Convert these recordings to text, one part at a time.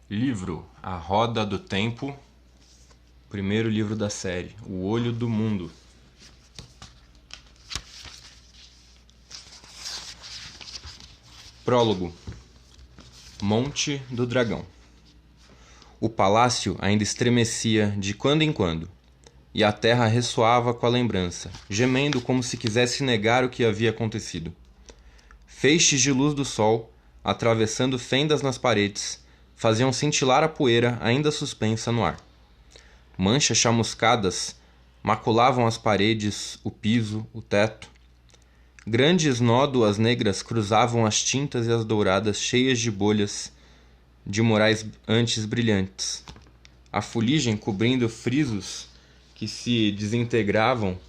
Livro A Roda do Tempo, primeiro livro da série, O Olho do Mundo. Prólogo. Monte do Dragão. O palácio ainda estremecia de quando em quando, e a terra ressoava com a lembrança, gemendo como se quisesse negar o que havia acontecido. Feixes de luz do sol, atravessando fendas nas paredes, faziam cintilar a poeira ainda suspensa no ar. Manchas chamuscadas maculavam as paredes, o piso, o teto. Grandes nódoas negras cruzavam as tintas e as douradas cheias de bolhas de morais antes brilhantes. A fuligem cobrindo frisos que se desintegravam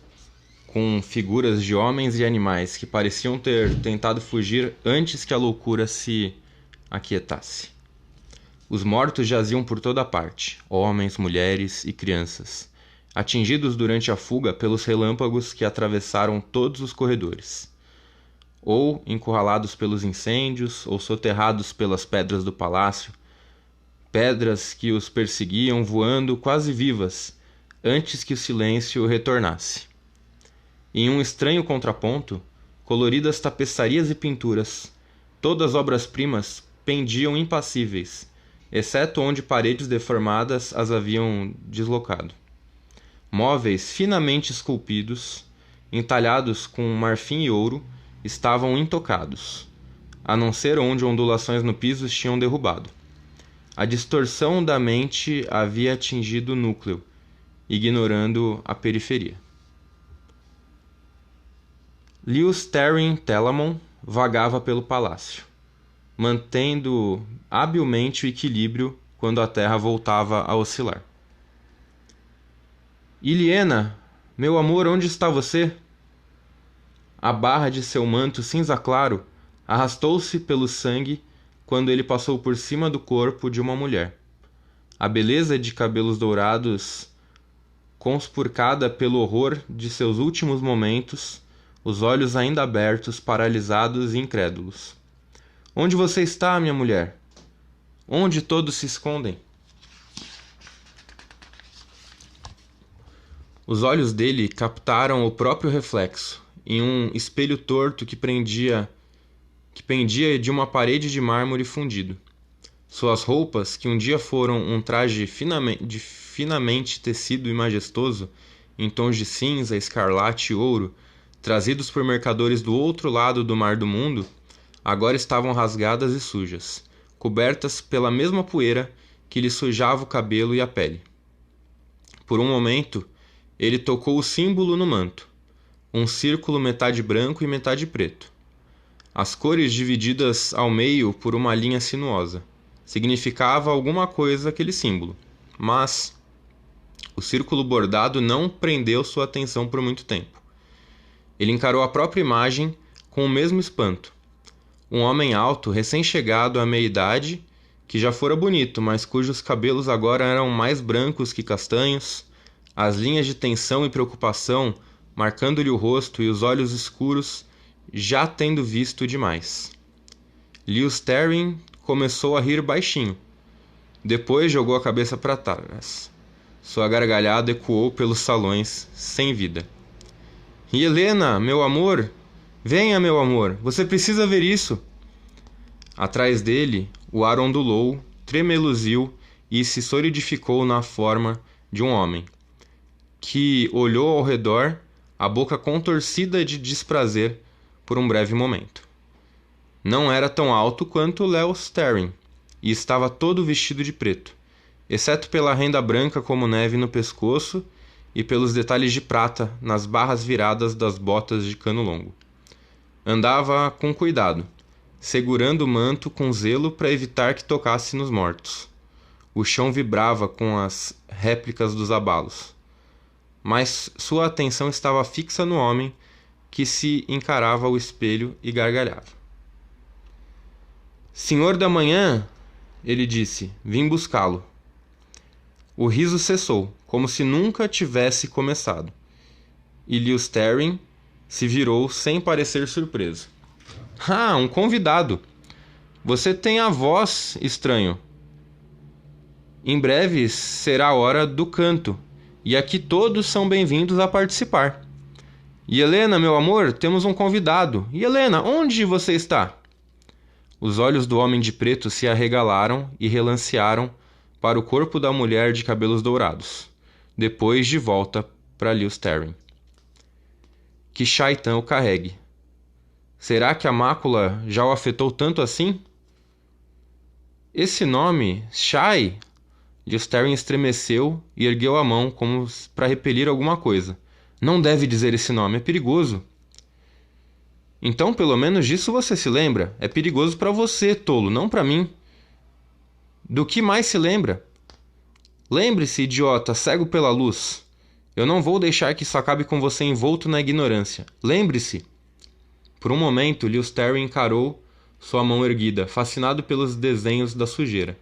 com figuras de homens e animais que pareciam ter tentado fugir antes que a loucura se aquietasse. Os mortos jaziam por toda parte, homens, mulheres e crianças, atingidos durante a fuga pelos relâmpagos que atravessaram todos os corredores, ou encurralados pelos incêndios, ou soterrados pelas pedras do palácio, pedras que os perseguiam voando quase vivas antes que o silêncio retornasse. Em um estranho contraponto, coloridas tapeçarias e pinturas, todas obras-primas, pendiam impassíveis, exceto onde paredes deformadas as haviam deslocado. Móveis finamente esculpidos, entalhados com marfim e ouro, estavam intocados, a não ser onde ondulações no piso os tinham derrubado. A distorção da mente havia atingido o núcleo, ignorando a periferia. Lewis Terry Telamon vagava pelo palácio, mantendo habilmente o equilíbrio quando a terra voltava a oscilar. Iliena, meu amor, onde está você? A barra de seu manto cinza claro arrastou-se pelo sangue quando ele passou por cima do corpo de uma mulher. A beleza de cabelos dourados, conspurcada pelo horror de seus últimos momentos, os olhos ainda abertos, paralisados e incrédulos. Onde você está, minha mulher? Onde todos se escondem? Os olhos dele captaram o próprio reflexo, em um espelho torto que pendia de uma parede de mármore fundido. Suas roupas, que um dia foram um traje finamente tecido e majestoso, em tons de cinza, escarlate e ouro, trazidos por mercadores do outro lado do mar do mundo, agora estavam rasgadas e sujas, cobertas pela mesma poeira que lhe sujava o cabelo e a pele. Por um momento, ele tocou o símbolo no manto, um círculo metade branco e metade preto. As cores divididas ao meio por uma linha sinuosa. Significava alguma coisa aquele símbolo, mas o círculo bordado não prendeu sua atenção por muito tempo. Ele encarou a própria imagem com o mesmo espanto. Um homem alto, recém-chegado à meia-idade, que já fora bonito, mas cujos cabelos agora eram mais brancos que castanhos, as linhas de tensão e preocupação marcando-lhe o rosto e os olhos escuros, já tendo visto demais. Lewis Terry começou a rir baixinho. Depois jogou a cabeça para trás. Sua gargalhada ecoou pelos salões, sem vida. Helena, meu amor! Venha, meu amor! Você precisa ver isso! Atrás dele, o ar ondulou, tremeluziu e se solidificou na forma de um homem, que olhou ao redor, a boca contorcida de desprazer por um breve momento. Não era tão alto quanto Lewis Terry, e estava todo vestido de preto, exceto pela renda branca como neve no pescoço e pelos detalhes de prata nas barras viradas das botas de cano longo. Andava com cuidado, segurando o manto com zelo para evitar que tocasse nos mortos. O chão vibrava com as réplicas dos abalos, mas sua atenção estava fixa no homem que se encarava ao espelho e gargalhava. Senhor da manhã, ele disse, vim buscá-lo. O riso cessou, como se nunca tivesse começado, e Lewis Terry se virou sem parecer surpreso. Ah, um convidado! Você tem a voz, estranho. Em breve será a hora do canto, e aqui todos são bem-vindos a participar. E Helena, meu amor, temos um convidado. E Helena, onde você está? Os olhos do homem de preto se arregalaram e relancearam para o corpo da mulher de cabelos dourados, depois de volta para Lewis Terry. Que Shaitan o carregue. Será que a mácula já o afetou tanto assim? Esse nome, Shai... Lewis Terry estremeceu e ergueu a mão como para repelir alguma coisa. Não deve dizer esse nome, é perigoso. Então, pelo menos disso você se lembra. É perigoso para você, tolo, não para mim. Do que mais se lembra? Lembre-se, idiota, cego pela luz. Eu não vou deixar que isso acabe com você envolto na ignorância. Lembre-se. Por um momento, Lewis Terry encarou sua mão erguida, fascinado pelos desenhos da sujeira.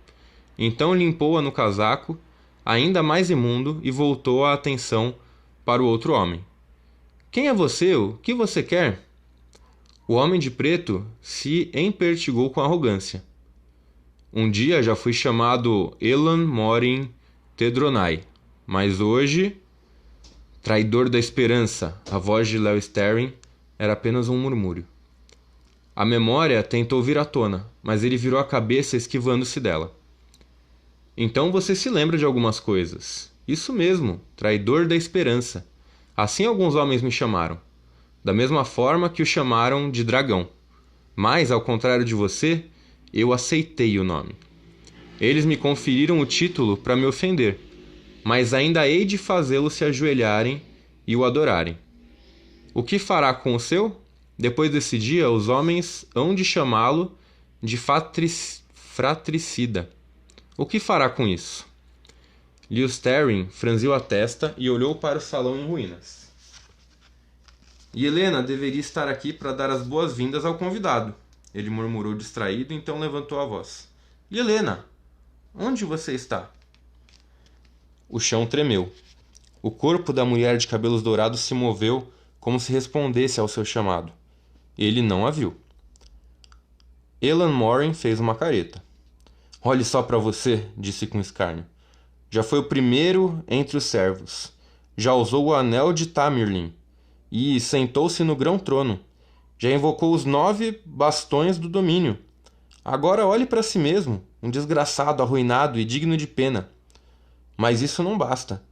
Então limpou-a no casaco, ainda mais imundo, e voltou a atenção para o outro homem. Quem é você? O que você quer? O homem de preto se empertigou com arrogância. Um dia já fui chamado Elan Morin Tedronai, mas hoje... Traidor da esperança, a voz de Lewis Terry era apenas um murmúrio. A memória tentou vir à tona, mas ele virou a cabeça esquivando-se dela. Então você se lembra de algumas coisas. Isso mesmo, traidor da esperança. Assim alguns homens me chamaram. Da mesma forma que o chamaram de dragão. Mas, ao contrário de você, eu aceitei o nome. Eles me conferiram o título para me ofender, mas ainda hei de fazê-los se ajoelharem e o adorarem. O que fará com o seu? Depois desse dia, os homens hão de chamá-lo de fratricida. O que fará com isso? Lewis Terry franziu a testa e olhou para o salão em ruínas. E Helena deveria estar aqui para dar as boas-vindas ao convidado. Ele murmurou distraído, então levantou a voz. E Helena, onde você está? O chão tremeu. O corpo da mulher de cabelos dourados se moveu como se respondesse ao seu chamado. Ele não a viu. Elan Morin fez uma careta. Olhe só para você, disse com escárnio. Já foi o primeiro entre os servos. Já usou o anel de Tamerlin e sentou-se no grão-trono. Já invocou os 9 bastões do domínio. Agora olhe para si mesmo, um desgraçado, arruinado e digno de pena. Mas isso não basta.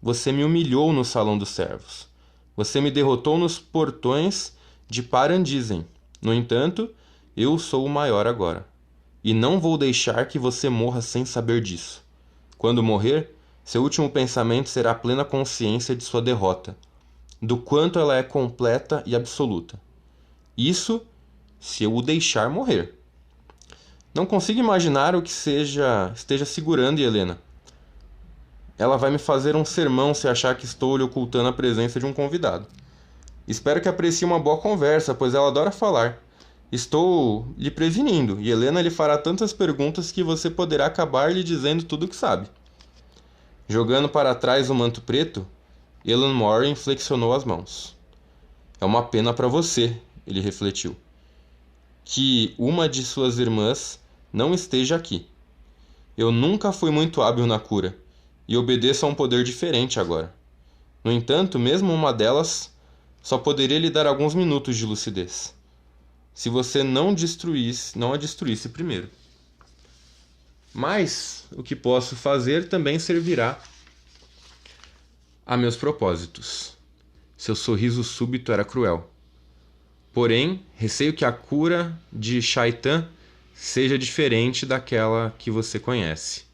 Você me humilhou no salão dos servos. Você me derrotou nos portões de Parandizen. No entanto, eu sou o maior agora. E não vou deixar que você morra sem saber disso. Quando morrer, seu último pensamento será a plena consciência de sua derrota, do quanto ela é completa e absoluta. Isso se eu o deixar morrer. Não consigo imaginar o que esteja segurando Helena. Ela vai me fazer um sermão se achar que estou lhe ocultando a presença de um convidado. Espero que aprecie uma boa conversa, pois ela adora falar. Estou lhe prevenindo, e Helena lhe fará tantas perguntas que você poderá acabar lhe dizendo tudo o que sabe. Jogando para trás o manto preto, Elan Morin flexionou as mãos. É uma pena para você, ele refletiu, que uma de suas irmãs não esteja aqui. Eu nunca fui muito hábil na cura, e obedeço a um poder diferente agora. No entanto, mesmo uma delas só poderia lhe dar alguns minutos de lucidez, se você não a destruísse primeiro. Mas o que posso fazer também servirá a meus propósitos. Seu sorriso súbito era cruel. Porém, receio que a cura de Shaitan seja diferente daquela que você conhece.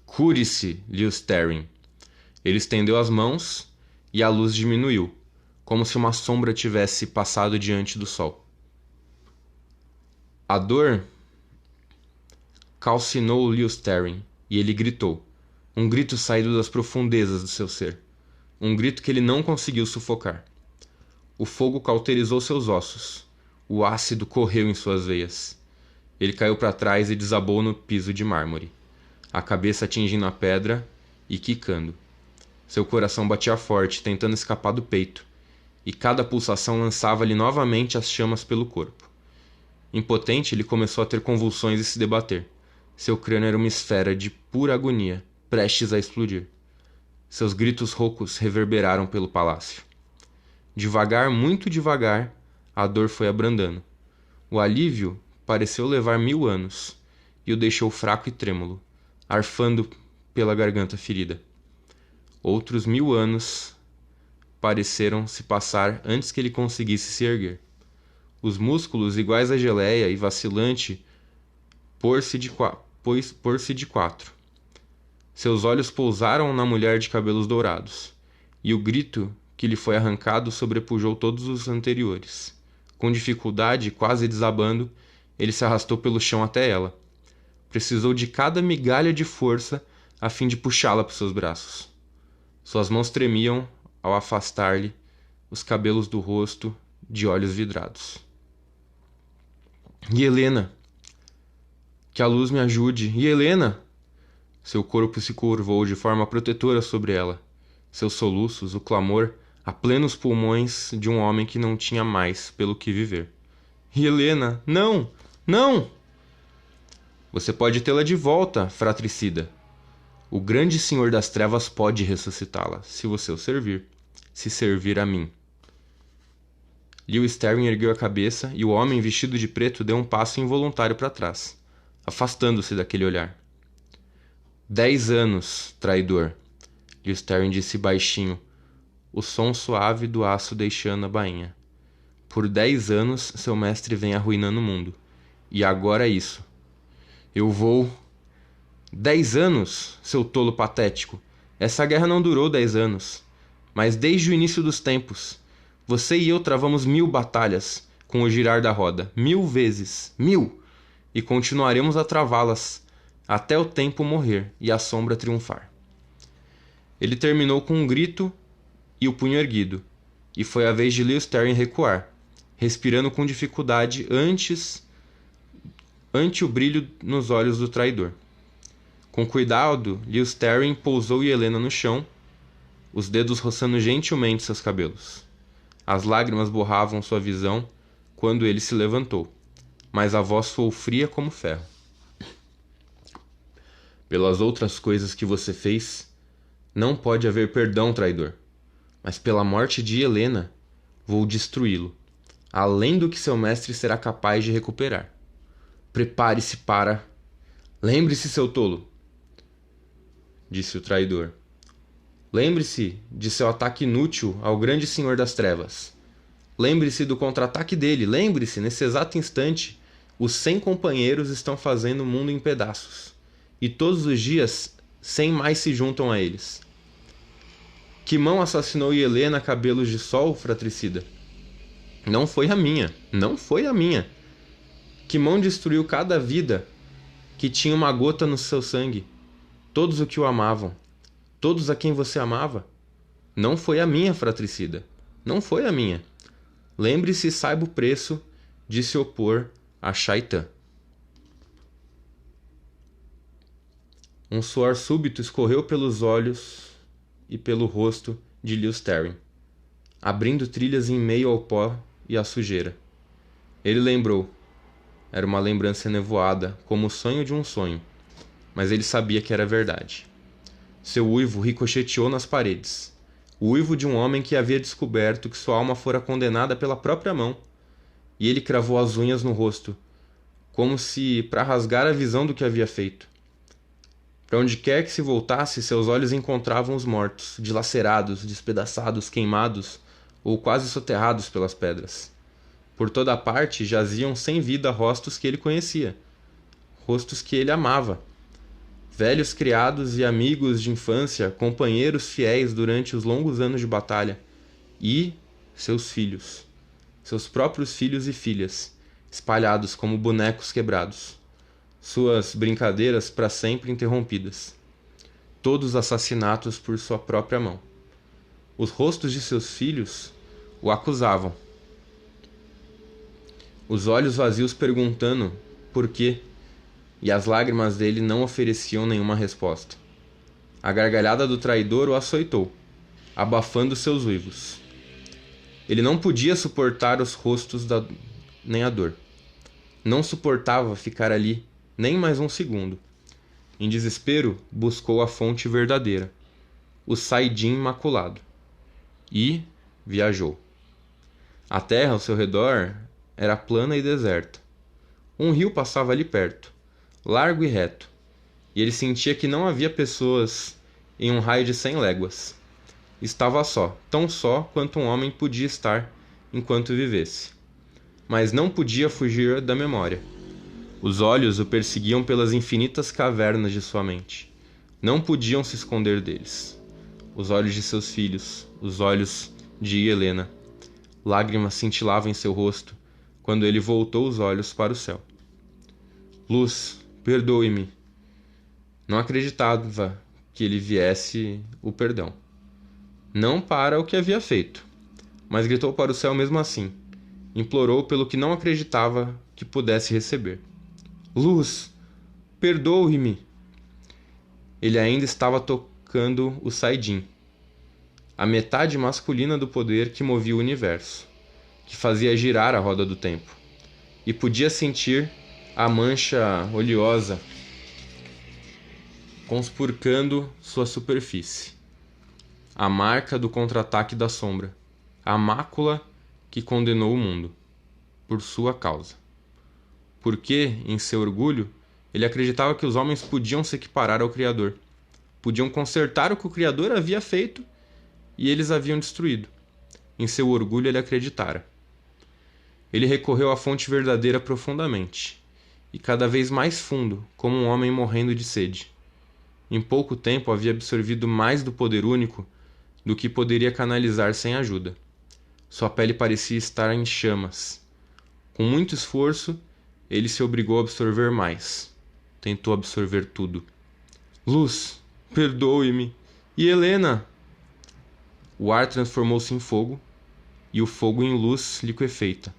Cure-se, Lewis Terry. Ele estendeu as mãos e a luz diminuiu, como se uma sombra tivesse passado diante do sol. A dor calcinou Lewis Terry e ele gritou, um grito saído das profundezas do seu ser, um grito que ele não conseguiu sufocar. O fogo cauterizou seus ossos, o ácido correu em suas veias. Ele caiu para trás e desabou no piso de mármore, a cabeça atingindo a pedra e quicando. Seu coração batia forte, tentando escapar do peito, e cada pulsação lançava-lhe novamente as chamas pelo corpo. Impotente, ele começou a ter convulsões e se debater. Seu crânio era uma esfera de pura agonia, prestes a explodir. Seus gritos roucos reverberaram pelo palácio. Devagar, muito devagar, a dor foi abrandando. O alívio pareceu levar 1000 anos, e o deixou fraco e trêmulo, arfando pela garganta ferida. Outros 1000 anos pareceram se passar antes que ele conseguisse se erguer. Os músculos, iguais à geleia e vacilante, pôr-se de quatro. Seus olhos pousaram na mulher de cabelos dourados, e o grito que lhe foi arrancado sobrepujou todos os anteriores. Com dificuldade, quase desabando, ele se arrastou pelo chão até ela. Precisou de cada migalha de força a fim de puxá-la para seus braços. Suas mãos tremiam ao afastar-lhe os cabelos do rosto de olhos vidrados. E Helena! Que a luz me ajude! E Helena! Seu corpo se curvou de forma protetora sobre ela. Seus soluços, o clamor, a plenos pulmões de um homem que não tinha mais pelo que viver. E Helena! Não! Não! Você pode tê-la de volta, fratricida. O grande senhor das trevas pode ressuscitá-la, se você o servir. Se servir a mim. Leo Sterling ergueu a cabeça e o homem vestido de preto deu um passo involuntário para trás, afastando-se daquele olhar. 10 anos, traidor, Leo Sterling disse baixinho, o som suave do aço deixando a bainha. Por 10 anos, seu mestre vem arruinando o mundo. E agora é isso. Eu vou... 10 anos, seu tolo patético. Essa guerra não durou 10 anos. Mas desde o início dos tempos, você e eu travamos 1000 batalhas com o girar da roda. 1000 vezes. 1000! E continuaremos a travá-las até o tempo morrer e a sombra triunfar. Ele terminou com um grito e o punho erguido. E foi a vez de Leo Sterling recuar, respirando com dificuldade ante o brilho nos olhos do traidor. Com cuidado, Leo Sterling pousou Helena no chão, os dedos roçando gentilmente seus cabelos. As lágrimas borravam sua visão quando ele se levantou, mas a voz soou fria como ferro. Pelas outras coisas que você fez, não pode haver perdão, traidor. Mas pela morte de Helena, vou destruí-lo, além do que seu mestre será capaz de recuperar. Prepare-se para... Lembre-se, seu tolo, disse o traidor. Lembre-se de seu ataque inútil ao grande senhor das trevas. Lembre-se do contra-ataque dele. Lembre-se, nesse exato instante, os 100 companheiros estão fazendo o mundo em pedaços. E todos os dias, 100 mais se juntam a eles. Que mão assassinou Helena Cabelos de Sol, fratricida? Não foi a minha. Não foi a minha. Que mão destruiu cada vida que tinha uma gota no seu sangue? Todos o que o amavam. Todos a quem você amava? Não foi a minha, fratricida. Não foi a minha. Lembre-se e saiba o preço de se opor a Shaitan. Um suor súbito escorreu pelos olhos e pelo rosto de Leo Sterling, abrindo trilhas em meio ao pó e à sujeira. Ele lembrou. Era uma lembrança nevoada, como o sonho de um sonho, mas ele sabia que era verdade. Seu uivo ricocheteou nas paredes. O uivo de um homem que havia descoberto que sua alma fora condenada pela própria mão, e ele cravou as unhas no rosto, como se para rasgar a visão do que havia feito. Para onde quer que se voltasse, seus olhos encontravam os mortos, dilacerados, despedaçados, queimados ou quase soterrados pelas pedras. Por toda a parte jaziam sem vida rostos que ele conhecia, rostos que ele amava. Velhos criados e amigos de infância, companheiros fiéis durante os longos anos de batalha, e seus filhos, seus próprios filhos e filhas, espalhados como bonecos quebrados, suas brincadeiras para sempre interrompidas, todos assassinatos por sua própria mão. Os rostos de seus filhos o acusavam, os olhos vazios perguntando por quê, e as lágrimas dele não ofereciam nenhuma resposta. A gargalhada do traidor o açoitou, abafando seus uivos. Ele não podia suportar os rostos nem a dor. Não suportava ficar ali nem mais um segundo. Em desespero, buscou a fonte verdadeira, o Saidin Imaculado, e viajou. A terra ao seu redor era plana e deserta. Um rio passava ali perto, largo e reto, e ele sentia que não havia pessoas em um raio de 100 léguas. Estava só, tão só quanto um homem podia estar enquanto vivesse. Mas não podia fugir da memória. Os olhos o perseguiam pelas infinitas cavernas de sua mente. Não podiam se esconder deles. Os olhos de seus filhos, os olhos de Helena. Lágrimas cintilavam em seu rosto quando ele voltou os olhos para o céu. Luz, perdoe-me. Não acreditava que ele viesse o perdão. Não para o que havia feito, mas gritou para o céu mesmo assim. Implorou pelo que não acreditava que pudesse receber. Luz, perdoe-me. Ele ainda estava tocando o Saidin, a metade masculina do poder que movia o universo, que fazia girar a roda do tempo, e podia sentir a mancha oleosa conspurcando sua superfície, a marca do contra-ataque da sombra, a mácula que condenou o mundo, por sua causa. Porque, em seu orgulho, ele acreditava que os homens podiam se equiparar ao Criador, podiam consertar o que o Criador havia feito e eles haviam destruído. Em seu orgulho ele acreditara. Ele recorreu à fonte verdadeira profundamente, e cada vez mais fundo, como um homem morrendo de sede. Em pouco tempo havia absorvido mais do poder único do que poderia canalizar sem ajuda. Sua pele parecia estar em chamas. Com muito esforço, ele se obrigou a absorver mais. Tentou absorver tudo. Luz, perdoe-me. E Helena? O ar transformou-se em fogo, e o fogo em luz liquefeita.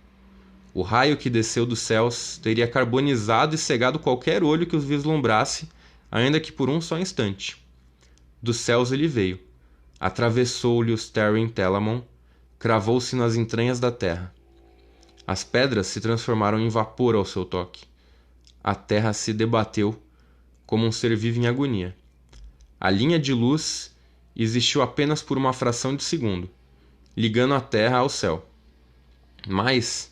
O raio que desceu dos céus teria carbonizado e cegado qualquer olho que os vislumbrasse, ainda que por um só instante. Dos céus ele veio, atravessou-lhe os Tarim Telamon, cravou-se nas entranhas da terra. As pedras se transformaram em vapor ao seu toque. A terra se debateu como um ser vivo em agonia. A linha de luz existiu apenas por uma fração de segundo, ligando a terra ao céu. Mas,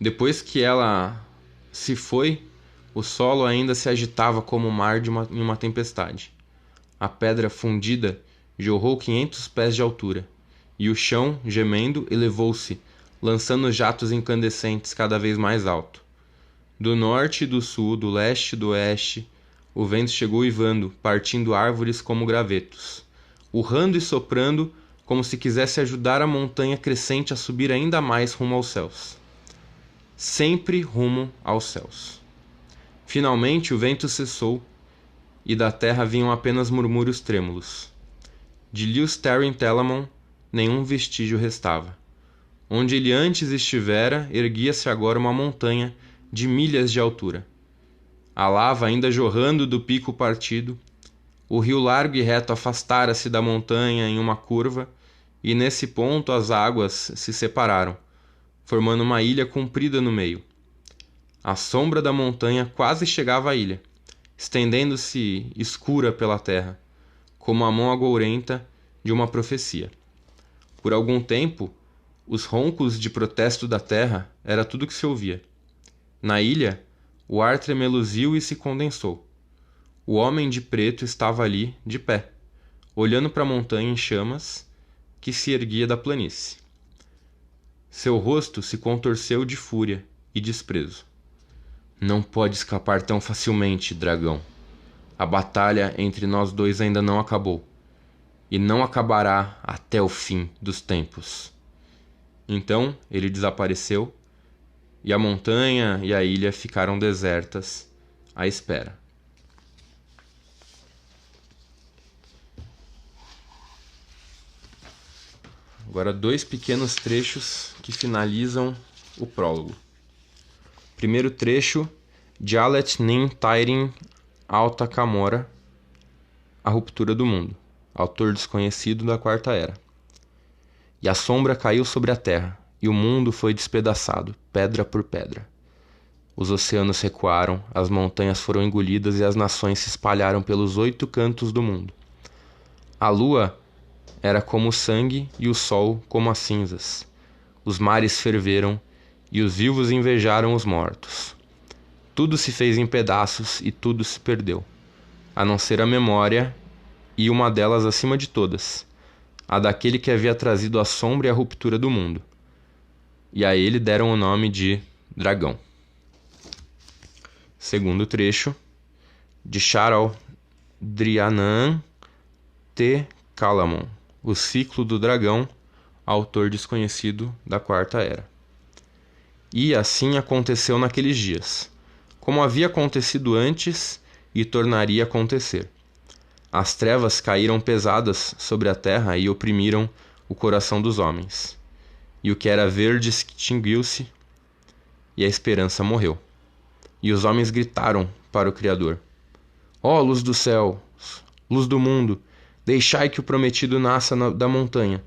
depois que ela se foi, o solo ainda se agitava como o mar em uma tempestade. A pedra fundida jorrou 500 pés de altura, e o chão, gemendo, elevou-se, lançando jatos incandescentes cada vez mais alto. Do norte e do sul, do leste e do oeste, o vento chegou uivando, partindo árvores como gravetos, urrando e soprando como se quisesse ajudar a montanha crescente a subir ainda mais rumo aos céus. Sempre rumo aos céus. Finalmente o vento cessou, e da terra vinham apenas murmúrios trêmulos. De Lewis Tarim Telamon nenhum vestígio restava. Onde ele antes estivera, erguia-se agora uma montanha de milhas de altura. A lava ainda jorrando do pico partido, o rio largo e reto afastara-se da montanha em uma curva, e nesse ponto as águas se separaram, formando uma ilha comprida no meio. A sombra da montanha quase chegava à ilha, estendendo-se escura pela terra, como a mão agourenta de uma profecia. Por algum tempo, os roncos de protesto da terra era tudo que se ouvia. Na ilha, o ar tremeluziu e se condensou. O homem de preto estava ali, de pé, olhando para a montanha em chamas que se erguia da planície. Seu rosto se contorceu de fúria e desprezo. Não pode escapar tão facilmente, dragão. A batalha entre nós dois ainda não acabou, e não acabará até o fim dos tempos. Então ele desapareceu, e a montanha e a ilha ficaram desertas, à espera. Agora 2 pequenos trechos que finalizam o prólogo. Primeiro trecho, Jalet Nin Tairin Alta Camora, A Ruptura do Mundo, autor desconhecido da Quarta Era. E a sombra caiu sobre a terra, e o mundo foi despedaçado, pedra por pedra. Os oceanos recuaram, as montanhas foram engolidas e as nações se espalharam pelos 8 cantos do mundo. A lua era como o sangue e o sol como as cinzas. Os mares ferveram e os vivos invejaram os mortos. Tudo se fez em pedaços e tudo se perdeu, a não ser a memória, e uma delas acima de todas, a daquele que havia trazido a sombra e a ruptura do mundo. E a ele deram o nome de Dragão. Segundo trecho, de Charles Drianan T. Calamon, O Ciclo do Dragão, autor desconhecido da Quarta Era. E assim aconteceu naqueles dias, como havia acontecido antes e tornaria a acontecer. As trevas caíram pesadas sobre a terra e oprimiram o coração dos homens. E o que era verde extinguiu-se, e a esperança morreu. E os homens gritaram para o Criador: Ó luz do céu, luz do mundo, deixai que o prometido nasça da montanha,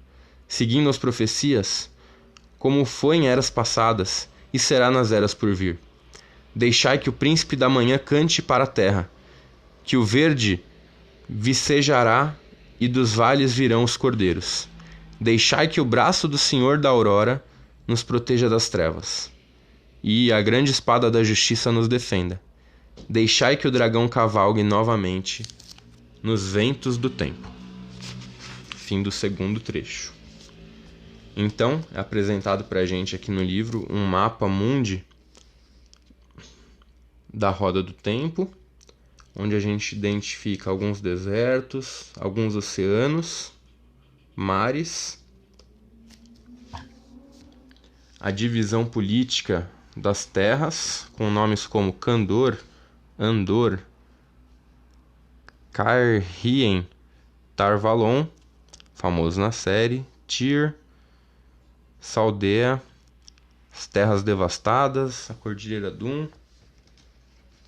seguindo as profecias, como foi em eras passadas, e será nas eras por vir. Deixai que o príncipe da manhã cante para a terra, que o verde vicejará e dos vales virão os cordeiros. Deixai que o braço do Senhor da aurora nos proteja das trevas, e a grande espada da justiça nos defenda. Deixai que o dragão cavalgue novamente nos ventos do tempo. Fim do segundo trecho. Então, é apresentado para a gente aqui no livro um mapa mundi da roda do tempo, onde a gente identifica alguns desertos, alguns oceanos, mares, a divisão política das terras, com nomes como Kandor, Andor, Cairhien, Tar-Valon, famoso na série, Tyr, Saldea, as Terras Devastadas, a Cordilheira Dum,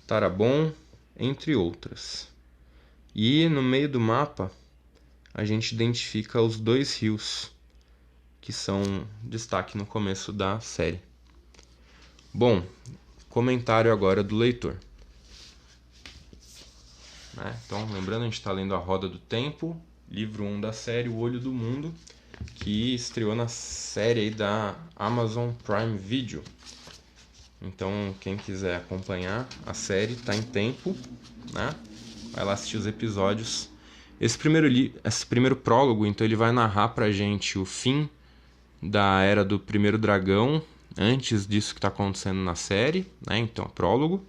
Tarabon, entre outras. E no meio do mapa a gente identifica os 2 rios que são destaque no começo da série. Bom, comentário agora do leitor. Então, lembrando, a gente está lendo A Roda do Tempo, livro 1 da série O Olho do Mundo, que estreou na série aí da Amazon Prime Video. Então, quem quiser acompanhar a série, está em tempo, né? Vai lá assistir os episódios. Esse primeiro prólogo, então, ele vai narrar pra gente o fim da Era do Primeiro Dragão, antes disso que está acontecendo na série, né? Então, prólogo.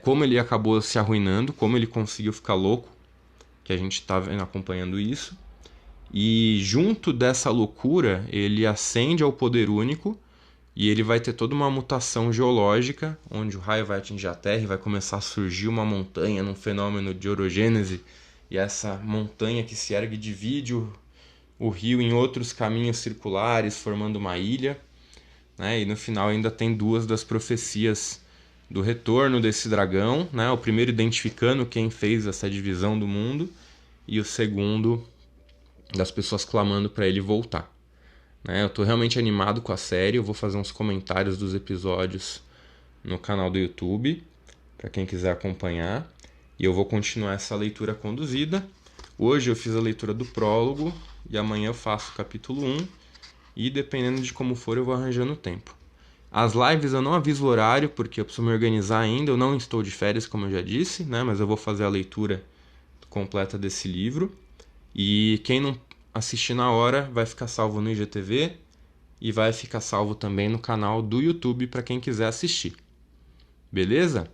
Como ele acabou se arruinando, como ele conseguiu ficar louco, que a gente está acompanhando isso. E junto dessa loucura, ele ascende ao poder único e ele vai ter toda uma mutação geológica, onde o raio vai atingir a Terra e vai começar a surgir uma montanha num fenômeno de orogênese, e essa montanha que se ergue divide o rio em outros caminhos circulares, formando uma ilha, né? E no final ainda tem 2 das profecias do retorno desse dragão, né? O primeiro identificando quem fez essa divisão do mundo, e o segundo das pessoas clamando para ele voltar. Eu estou realmente animado com a série. Eu vou fazer uns comentários dos episódios no canal do YouTube, para quem quiser acompanhar. E eu vou continuar essa leitura conduzida. Hoje eu fiz a leitura do prólogo e amanhã eu faço o capítulo 1. E dependendo de como for, eu vou arranjando o tempo. As lives eu não aviso o horário, porque eu preciso me organizar ainda. Eu não estou de férias, como eu já disse, né? Mas eu vou fazer a leitura completa desse livro. E quem não assistir na hora vai ficar salvo no IGTV e vai ficar salvo também no canal do YouTube para quem quiser assistir. Beleza?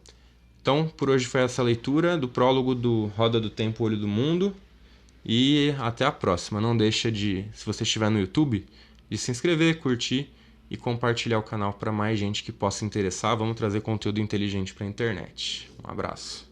Então, por hoje foi essa leitura do prólogo do Roda do Tempo, Olho do Mundo. E até a próxima. Não deixa de, se você estiver no YouTube, de se inscrever, curtir e compartilhar o canal para mais gente que possa interessar. Vamos trazer conteúdo inteligente para a internet. Um abraço.